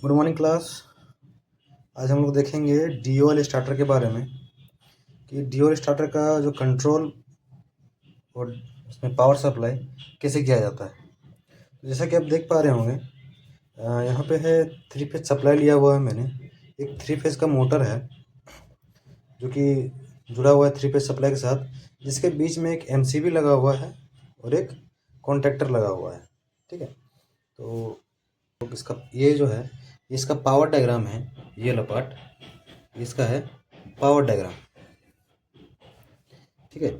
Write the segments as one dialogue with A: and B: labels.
A: Good morning class. आज हम लोग देखेंगे डीओएल स्टार्टर के बारे में कि डीओएल स्टार्टर का जो कंट्रोल और उसमें पावर सप्लाई कैसे किया जाता है। तो जैसा कि आप देख पा रहे होंगे, यहाँ पे है 3 फेज सप्लाई लिया हुआ है मैंने। एक 3 फेज का मोटर है जो कि जुड़ा हुआ है 3 फेज सप्लाई के साथ, जिसके बीच में एक एमसीबी लगा हुआ है और एक कॉन्टैक्टर लगा हुआ है। ठीक है, तो इसका ये जो है इसका पावर डायग्राम है। ये वाला पार्ट इसका है पावर डायग्राम। ठीक है,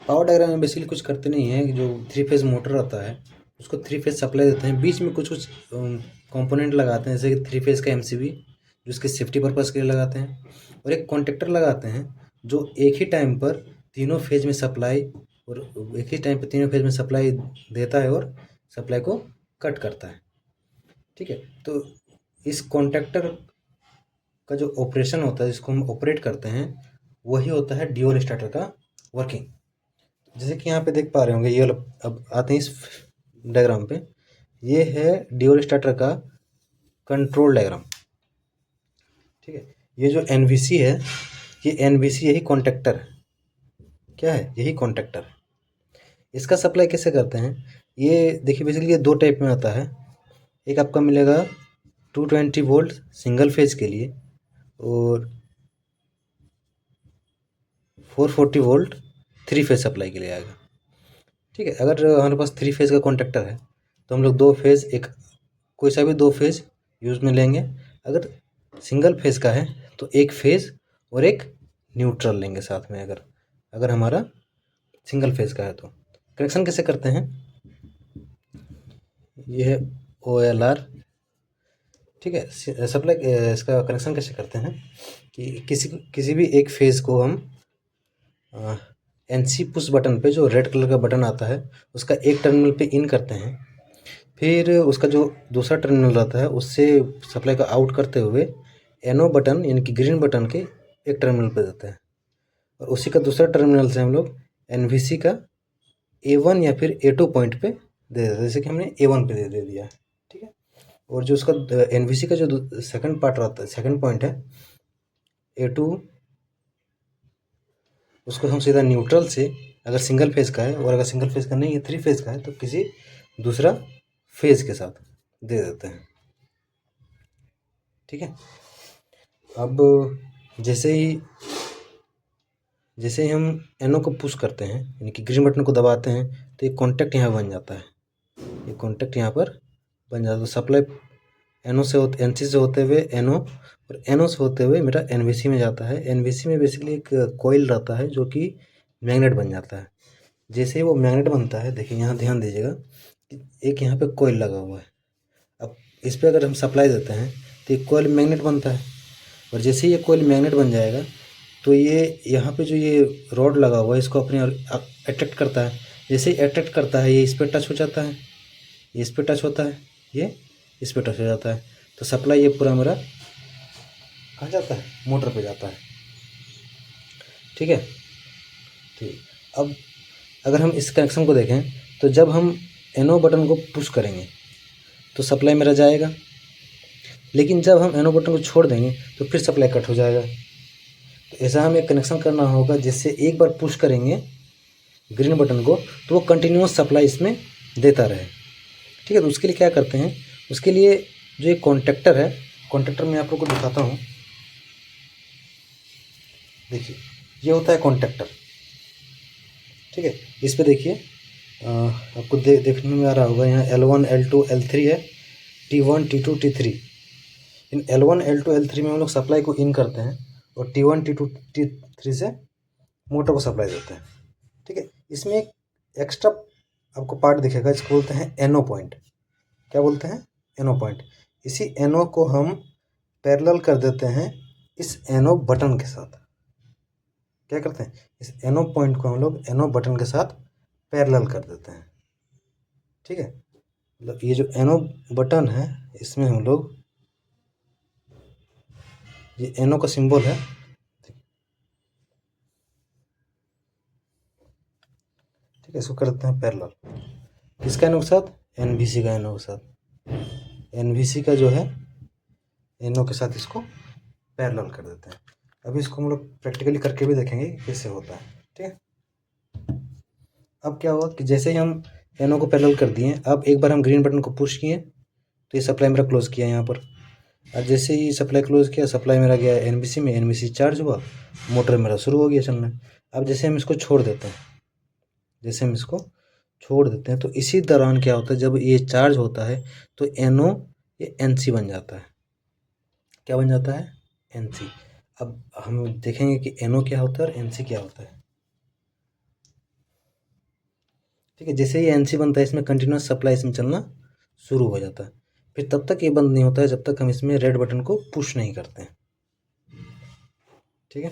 A: पावर डायग्राम में बेसिकली कुछ करते नहीं है। जो 3 फेज मोटर आता है उसको 3 फेज सप्लाई देते हैं, बीच में कुछ कुछ कंपोनेंट लगाते हैं, जैसे कि 3 फेज का एमसीबी जो इसके सेफ्टी पर्पज़ के लिए लगाते हैं, और एक कॉन्टेक्टर लगाते हैं जो एक ही टाइम पर तीनों फेज में सप्लाई देता है और सप्लाई को कट करता है। ठीक है, तो इस कॉन्टेक्टर का जो ऑपरेशन होता है, जिसको हम ऑपरेट करते हैं, वही होता है डीओएल स्टार्टर का वर्किंग। जैसे कि यहाँ पे देख पा रहे होंगे, ये अब आते हैं इस डायग्राम पे। ये है डीओएल स्टार्टर का कंट्रोल डायग्राम। ठीक है, ये जो एनवीसी है, ये एनवीसी यही कॉन्टेक्टर है। क्या है? यही कॉन्टेक्टर है। इसका सप्लाई कैसे करते हैं, ये देखिए। बेसिकली ये 2 टाइप में आता है। एक आपका मिलेगा 220 वोल्ट सिंगल फेज के लिए और 440 वोल्ट 3 फेज सप्लाई के लिए आएगा। ठीक है, अगर हमारे पास 3 फेज का कॉन्टेक्टर है तो हम लोग 2 फेज, एक कोई सा भी 2 फेज यूज़ में लेंगे। अगर सिंगल फेज का है तो एक फेज और एक न्यूट्रल लेंगे साथ में। अगर अगर हमारा सिंगल फेज का है तो कनेक्शन कैसे करते हैं, ये है OLR। ठीक है, सप्लाई इसका कनेक्शन कैसे करते हैं कि किसी भी एक फेज को हम NC पुश बटन पे, जो रेड कलर का बटन आता है, उसका एक टर्मिनल पे इन करते हैं। फिर उसका जो दूसरा टर्मिनल रहता है उससे सप्लाई को आउट करते हुए NO बटन यानी कि ग्रीन बटन के एक टर्मिनल पे देते हैं, और उसी का दूसरा टर्मिनल से हम लोग NVC का A1 या फिर A2 पॉइंट पे दे देते हैं, जैसे कि हमने A1 पे दे दिया। ठीक है, और जो उसका NVC का जो सेकंड पार्ट रहता है, सेकंड पॉइंट है A2, उसको हम सीधा न्यूट्रल से, अगर सिंगल फेज का है, और अगर सिंगल फेज का नहीं है 3 फेज का है, तो किसी दूसरा फेज के साथ दे देते हैं। ठीक है, अब जैसे ही हम NO को पुश करते हैं यानी कि ग्रीन बटन को दबाते हैं, तो एक कॉन्टैक्ट यहाँ बन जाता है। ये कॉन्टैक्ट यहाँ पर बन जाता है, तो सप्लाई NC से होते हुए NO, और NO से होते हुए मेरा NVC में जाता है। NVC में बेसिकली एक कोयल रहता है जो कि मैग्नेट बन जाता है। जैसे ही वो मैग्नेट बनता है, देखिए यहाँ ध्यान दीजिएगा, एक यहाँ पे कोयल लगा हुआ है। अब इस पर अगर हम सप्लाई देते हैं तो ये कोयल मैग्नेट बनता है, और जैसे ही ये कोयल मैग्नेट बन जाएगा तो ये यहाँ पे जो ये रॉड लगा हुआ है इसको अपने अट्रैक्ट करता है। जैसे ही अट्रैक्ट करता है, ये इस पर टच हो जाता है, ये इस पर टच होता है, ये इस पर टच हो जाता है, तो सप्लाई ये पूरा मेरा कहाँ जाता है? मोटर पे जाता है। ठीक है, ठीक। अब अगर हम इस कनेक्शन को देखें तो जब हम NO बटन को पुश करेंगे तो सप्लाई मेरा जाएगा, लेकिन जब हम NO बटन को छोड़ देंगे तो फिर सप्लाई कट हो जाएगा। तो ऐसा हमें कनेक्शन करना होगा, जिससे एक बार पुश करेंगे ग्रीन बटन को तो वो कंटिन्यूस सप्लाई इसमें देता रहे। ठीक है, तो उसके लिए क्या करते हैं, उसके लिए जो एक कॉन्टैक्टर है, कॉन्टैक्टर मैं आप लोग को दिखाता हूँ। देखिए, ये होता है कॉन्टैक्टर। ठीक है, इस पे देखिए, आपको देखने में आ रहा होगा, यहाँ L1 L2 L3 है, T1 T2 T3। इन L1 L2 L3 में हम लोग सप्लाई को इन करते हैं, और T1 T2 T3 से मोटर को सप्लाई देते हैं। ठीक है, इसमें एक एक्स्ट्रा आपको पार्ट दिखेगा, इसको बोलते हैं NO पॉइंट। क्या बोलते हैं? NO point. इसी NO को हम पैरेलल कर देते हैं इस NO बटन के साथ। क्या करते हैं? इस NO पॉइंट को हम लोग NO बटन के साथ पैरेलल कर देते हैं। ठीक है, मतलब ये जो NO बटन है, इसमें हम लोग, ये NO का सिंबल है, ठीक है, इसको कर देते हैं पैरेलल। किसका NO के साथ? NVC का NO के साथ। NVC का जो है NO के साथ इसको पैरेलल कर देते हैं। अभी इसको हम लोग प्रैक्टिकली करके भी देखेंगे कि कैसे होता है। ठीक है, अब क्या हुआ कि जैसे ही हम NO को पैरेलल कर दिए, अब एक बार हम ग्रीन बटन को पुश किए तो ये सप्लाई मेरा क्लोज किया यहाँ पर। और जैसे ही सप्लाई क्लोज किया, सप्लाई मेरा गया NBC में, NBC चार्ज हुआ, मोटर मेरा शुरू हो गया चलना। अब जैसे हम इसको छोड़ देते हैं, जैसे हम इसको छोड़ देते हैं तो इसी दौरान क्या होता है, जब ये चार्ज होता है तो NO ये NC बन जाता है। क्या बन जाता है? NC। अब हम देखेंगे कि NO क्या होता है और NC क्या होता है। ठीक है, जैसे ही NC बनता है इसमें कंटिन्यूस सप्लाई इसमें चलना शुरू हो जाता है। फिर तब तक ये बंद नहीं होता है जब तक हम इसमें रेड बटन को पुश नहीं करते हैं। ठीक है,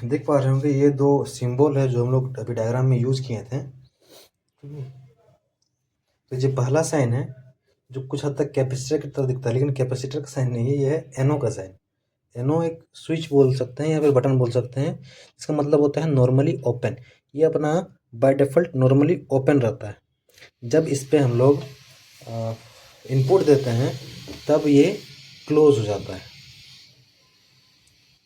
A: देख पा रहे होंगे ये दो सिंबल है जो हम लोग अभी डायग्राम में यूज किए थे। तो जो पहला साइन है जो कुछ हद तक कैपेसिटर की तरह दिखता है, लेकिन कैपेसिटर का साइन नहीं है, ये है NO का साइन। NO एक स्विच बोल सकते हैं या फिर बटन बोल सकते हैं। इसका मतलब होता है नॉर्मली ओपन। ये अपना बाय डिफ़ॉल्ट नॉर्मली ओपन रहता है। जब इस पे हम लोग इनपुट देते हैं तब ये क्लोज हो जाता है।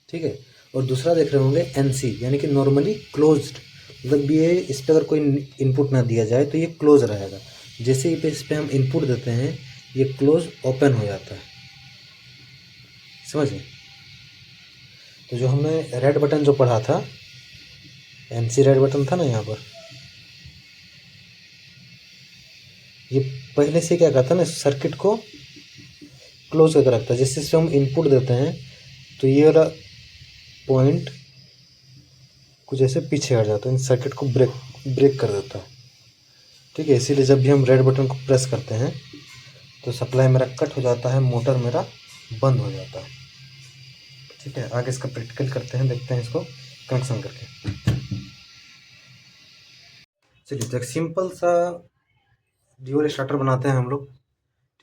A: ठीक है, और दूसरा देख रहे होंगे NC यानी कि नॉर्मली क्लोज्ड, मतलब ये इस पर अगर कोई इनपुट ना दिया जाए तो ये क्लोज रहेगा। जैसे ही पे इस पे हम इनपुट देते हैं ये क्लोज ओपन हो जाता है। समझिए, तो जो हमने रेड बटन जो पढ़ा था, NC रेड बटन था ना यहाँ पर, ये पहले से क्या करता है ना, सर्किट को क्लोज करके रखता है। जैसे इसमें हम इनपुट देते हैं तो ये वाला पॉइंट कुछ ऐसे पीछे हट जाता है, सर्किट को ब्रेक कर देता है। ठीक है, इसीलिए जब भी हम रेड बटन को प्रेस करते हैं तो सप्लाई मेरा कट हो जाता है, मोटर मेरा बंद हो जाता है। ठीक है, आगे इसका प्रैक्टिकल करते हैं, देखते हैं इसको कनेक्शन करके। चलिए, तो एक सिंपल सा ड्यूअल स्टार्टर बनाते हैं हम लोग।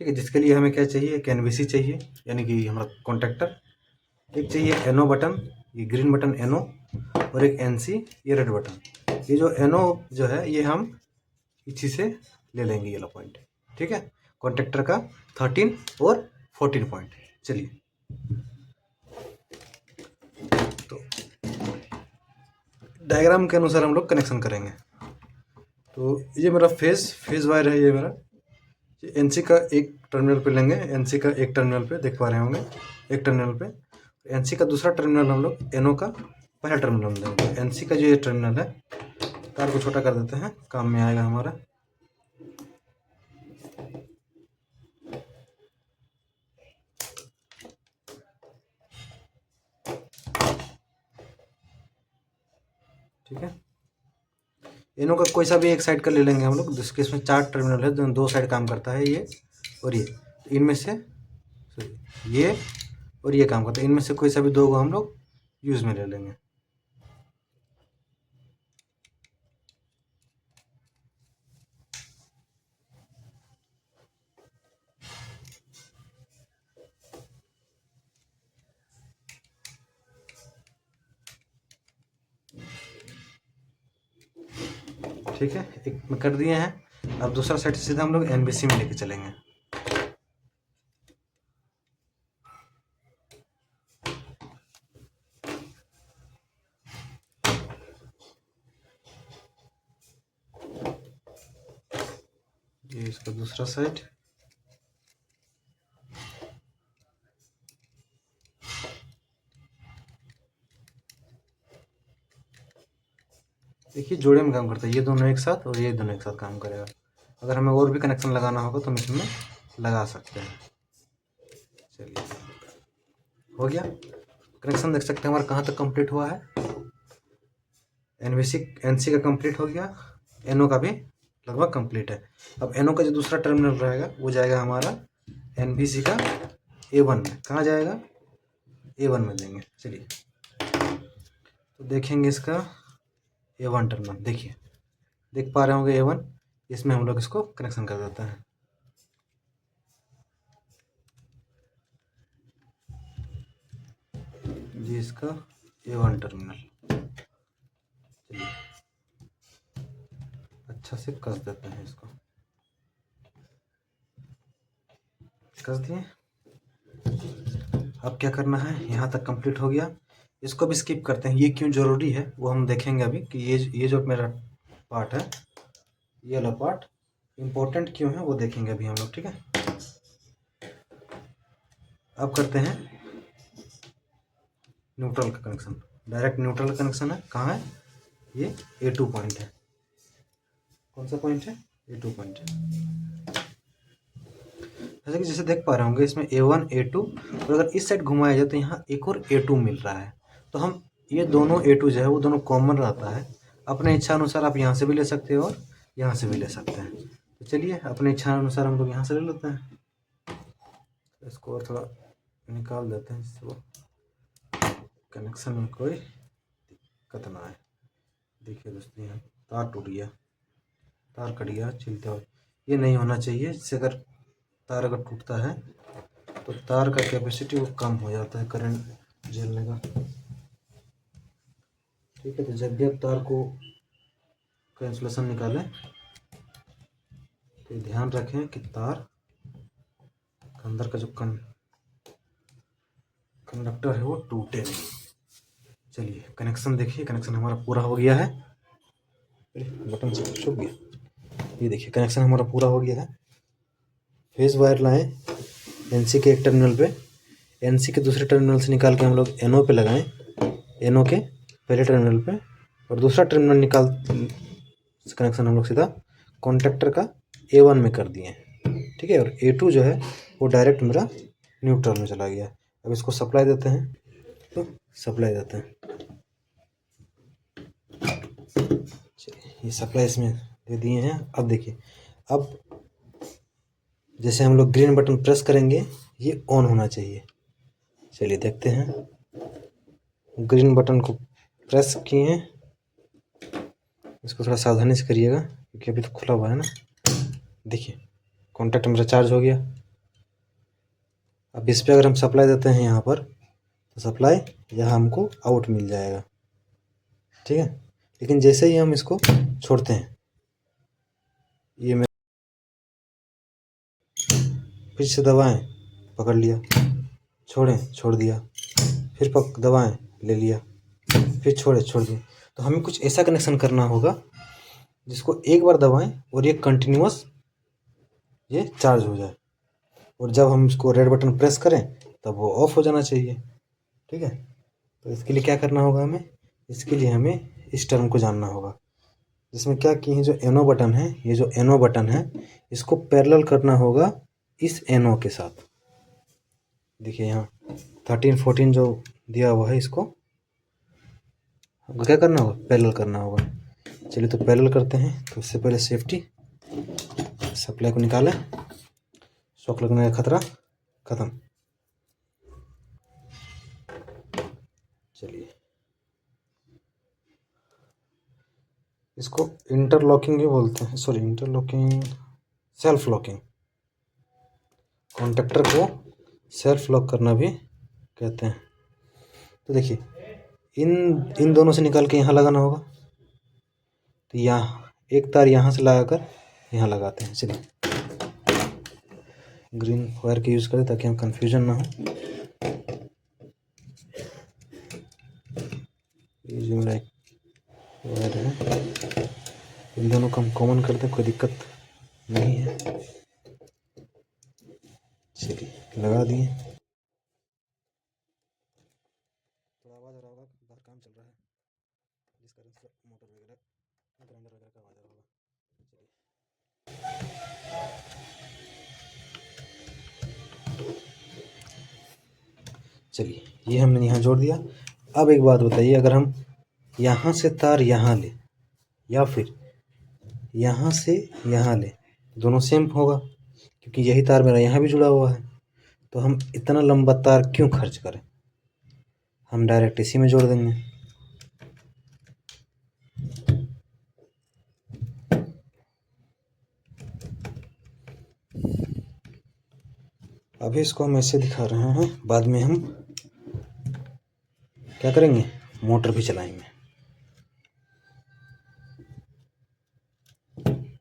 A: ठीक है, जिसके लिए हमें क्या चाहिए, एक NBC चाहिए यानी कि हमारा कॉन्टैक्टर, एक चाहिए NO बटन, ये ग्रीन बटन NO, और एक NC ये रेड बटन। ये जो NO जो है ये हम इसी से ले लेंगे, ये लो पॉइंट। ठीक है, कॉन्टैक्टर का 13 और 14 पॉइंट। चलिए, तो डायग्राम के अनुसार हम लोग कनेक्शन करेंगे। तो ये मेरा फेज वायर है, ये मेरा NC का एक टर्मिनल पे लेंगे, NC का एक टर्मिनल पे देख पा रहे होंगे, एक टर्मिनल पे NC का दूसरा टर्मिनल हम लोग NO का पहला टर्मिनल देंगे। तो NC का जो ये टर्मिनल है, तार को छोटा कर देते हैं, काम में आएगा हमारा। ठीक है, NO का कोई सा भी एक साइड का ले लेंगे हम लोग, जिसके इसमें 4 टर्मिनल है, दो साइड काम करता है, ये और ये। तो इनमें से ये और ये काम करता है, इनमें से कोई सा भी दो को हम लोग यूज़ में ले लेंगे। ठीक है, एक में कर दिए हैं। अब दूसरा साइड सीधा हम लोग NBC में लेके चलेंगे। ये इसका दूसरा साइड, देखिए जोड़े में काम करता है, ये दोनों एक साथ और ये दोनों एक साथ काम करेगा। अगर हमें और भी कनेक्शन लगाना होगा तो हम इसमें लगा सकते हैं। चलिए, हो गया कनेक्शन, देख सकते हैं हमारा कहाँ तक कंप्लीट हुआ है। NC का कंप्लीट हो गया, NO का भी लगभग कंप्लीट है। अब NO का जो दूसरा टर्मिनल रहेगा वो जाएगा हमारा NBC का A1 में। कहाँ जाएगा? A1 में देंगे। चलिए, तो देखेंगे इसका A1 टर्मिनल, देखिए देख पा रहे होंगे A1, इसमें हम लोग इसको कनेक्शन कर देते हैं। जी, इसका A1 टर्मिनल, चलिए अच्छा से कस देते हैं इसको। कस दिए। अब क्या करना है, यहाँ तक कंप्लीट हो गया। इसको भी स्किप करते हैं, ये क्यों ज़रूरी है वो हम देखेंगे अभी कि ये जो मेरा पार्ट है, ये वाला पार्ट इम्पोर्टेंट क्यों है वो देखेंगे अभी हम लोग, ठीक है। अब करते हैं न्यूट्रल का कनेक्शन। डायरेक्ट न्यूट्रल का कनेक्शन है, कहाँ है, ये A2 पॉइंट है। कौन सा पॉइंट है, A2 पॉइंट है। जैसे कि जैसे देख पा रहे होंगे इसमें A1 A2, और अगर इस साइड घुमाया जाए तो यहाँ एक और A2 मिल रहा है। तो हम ये दोनों A2 जो है वो दोनों कॉमन रहता है। अपने इच्छा अनुसार आप यहाँ से भी ले सकते हो और यहाँ से भी ले सकते हैं। तो चलिए अपने इच्छा अनुसार हम लोग यहाँ से ले लेते हैं। इसको और थोड़ा निकाल देते हैं जिससे वो कनेक्शन में कोई दिक्कत ना आए। देखिए दोस्तों, यहाँ तार टूट गया, तार कट गया छिलते हुए। ये नहीं होना चाहिए। इससे अगर तार अगर टूटता है तो तार का कैपेसिटी वो कम हो जाता है करंट झेलने का, ठीक है। तो जब भी आप तार को का इंसुलेशन निकालें तो ध्यान रखें कि तार अंदर का जो कंडक्टर है वो टूटे नहीं। चलिए कनेक्शन देखिए, कनेक्शन हमारा पूरा हो गया है। बटन से छुप गया। ये देखिए कनेक्शन हमारा पूरा हो गया है। फेज वायर लाएं एनसी के एक टर्मिनल पे, एनसी के दूसरे टर्मिनल से निकाल के हम लोग एनओ पे लगाएं, एनओ के पहले टर्मिनल पे, और दूसरा टर्मिनल निकाल कनेक्शन हम लोग सीधा कॉन्टेक्टर का A1 में कर दिए, ठीक है। और A2 जो है वो डायरेक्ट मेरा न्यूट्रल में चला गया। अब इसको सप्लाई देते हैं, तो सप्लाई देते हैं। ये सप्लाई इसमें दे दिए हैं। अब देखिए, अब जैसे हम लोग ग्रीन बटन प्रेस करेंगे ये ऑन होना चाहिए। चलिए देखते हैं। ग्रीन बटन को प्रेस किए हैं, इसको थोड़ा सावधानी से करिएगा क्योंकि अभी तो खुला हुआ है ना। देखिए कॉन्टैक्ट मेरा चार्ज हो गया। अब इस पर अगर हम सप्लाई देते हैं यहाँ पर, तो सप्लाई यहाँ हमको आउट मिल जाएगा, ठीक है। लेकिन जैसे ही हम इसको छोड़ते हैं, ये मैं फिर से दबाएं, पकड़ लिया, छोड़ें, छोड़ दिया, फिर दबाएं, ले लिया, फिर छोड़ दिया। तो हमें कुछ ऐसा कनेक्शन करना होगा जिसको एक बार दबाएं और ये कंटिन्यूअस ये चार्ज हो जाए, और जब हम इसको रेड बटन प्रेस करें तब वो ऑफ हो जाना चाहिए, ठीक है। तो इसके लिए क्या करना होगा हमें, इसके लिए हमें इस टर्म को जानना होगा, जिसमें क्या कि जो एनो बटन है, ये जो एनो बटन है इसको पैरेलल करना होगा इस एनो के साथ। देखिए यहाँ 13 14 जो दिया हुआ है, इसको हमको क्या करना होगा, पैरेलल करना होगा। चलिए तो पैरेलल करते हैं। तो इससे पहले सेफ्टी, सप्लाई को निकालें, शॉक लगने का खतरा खत्म। चलिए इसको इंटरलॉकिंग भी बोलते हैं, sorry interlocking, self locking. Contactor को सेल्फ लॉक करना भी कहते हैं। तो देखिए इन दोनों से निकाल के यहाँ लगाना होगा। तो यहाँ एक तार यहाँ से लगाकर यहाँ लगाते हैं। चलिए ग्रीन वायर के यूज़ करें ताकि हम कंफ्यूजन ना हो। ये जो मेरा एक वायर है, इन दोनों को हम कॉमन कर दें, कोई दिक्कत नहीं है। चलिए लगा दिए। थोड़ा आवाज़ आ रहा होगा, बाहर काम चल रहा है जिस कारण से मोटर वगैरह ग्राइंडर वगैरह का आवाज़ आ रहा होगा। चलिए ये हमने यहाँ जोड़ दिया। अब एक बात बताइए, अगर हम यहाँ से तार यहाँ ले या फिर यहाँ से यहाँ ले, दोनों सेम होगा क्योंकि यही तार मेरा यहाँ भी जुड़ा हुआ है। तो हम इतना लंबा तार क्यों खर्च करें, हम डायरेक्ट इसी में जोड़ देंगे। अभी इसको हम ऐसे दिखा रहे हैं, बाद में हम क्या करेंगे, मोटर भी चलाएंगे।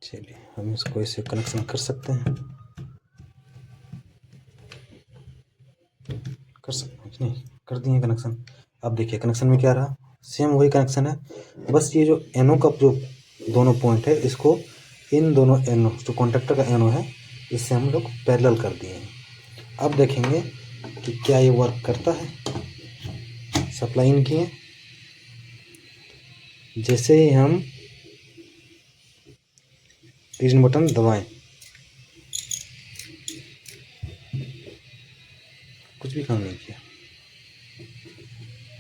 A: चलिए हम इसको ऐसे कनेक्शन कर सकते हैं। नहीं कर दिए कनेक्शन। अब देखिए कनेक्शन में क्या रहा, सेम वही कनेक्शन है, बस ये जो एनो का जो दोनों पॉइंट है इसको इन दोनों एनो जो कॉन्टेक्टर का एनो है इससे हम लोग पैरेलल कर दिए हैं। अब देखेंगे कि क्या ये वर्क करता है। सप्लाई इन किए, जैसे ही हम ग्रीन बटन दबाएं कुछ भी काम नहीं किया,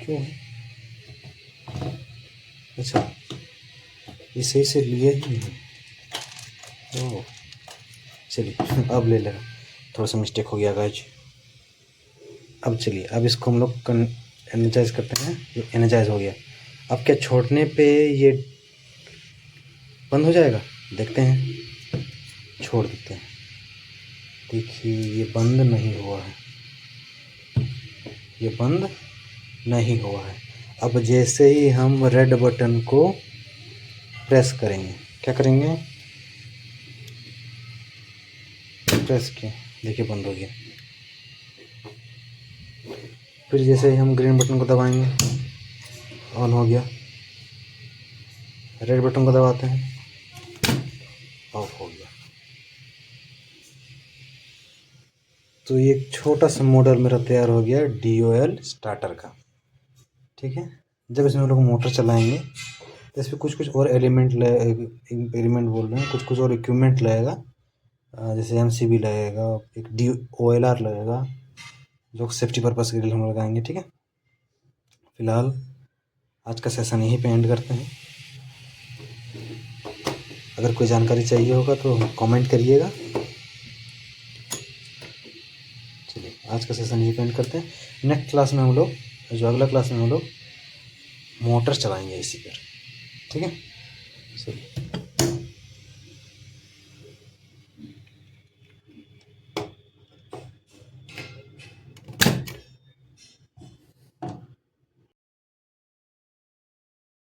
A: क्यों? अच्छा ये सही से लिए ही नहीं। ओह चलिए अब ले लेगा, थोड़ा सा मिस्टेक हो गया गाइज। अब चलिए अब इसको हम लोग एनर्जाइज करते हैं। ये एनर्जाइज हो गया। अब क्या छोड़ने पे ये बंद हो जाएगा? देखते हैं, छोड़ देते हैं। देखिए ये बंद नहीं हुआ है, ये बंद नहीं हुआ है। अब जैसे ही हम रेड बटन को प्रेस करेंगे, क्या करेंगे, प्रेस किए, देखिए बंद हो गया। फिर जैसे ही हम ग्रीन बटन को दबाएंगे ऑन हो गया। रेड बटन को दबाते हैं ऑफ हो गया। तो ये एक छोटा सा मॉडल मेरा तैयार हो गया DOL स्टार्टर का। ठीक है, जब इसमें हम लोग मोटर चलाएंगे तो इसमें कुछ कुछ और एलिमेंट बोल रहे हैं, कुछ कुछ और इक्विपमेंट लगेगा, जैसे MCB लगेगा, एक OLR लगेगा जो सेफ्टी पर्पस के लिए हम लगाएंगे। ठीक है, फिलहाल आज का सेशन यहीं पे एंड करते हैं। अगर कोई जानकारी चाहिए होगा तो कमेंट करिएगा। चलिए आज का सेशन यहीं पे एंड करते हैं। नेक्स्ट क्लास में हम लोग, जो अगला क्लास में हम लोग मोटर चलाएंगे इसी पर। ठीक है, चलिए।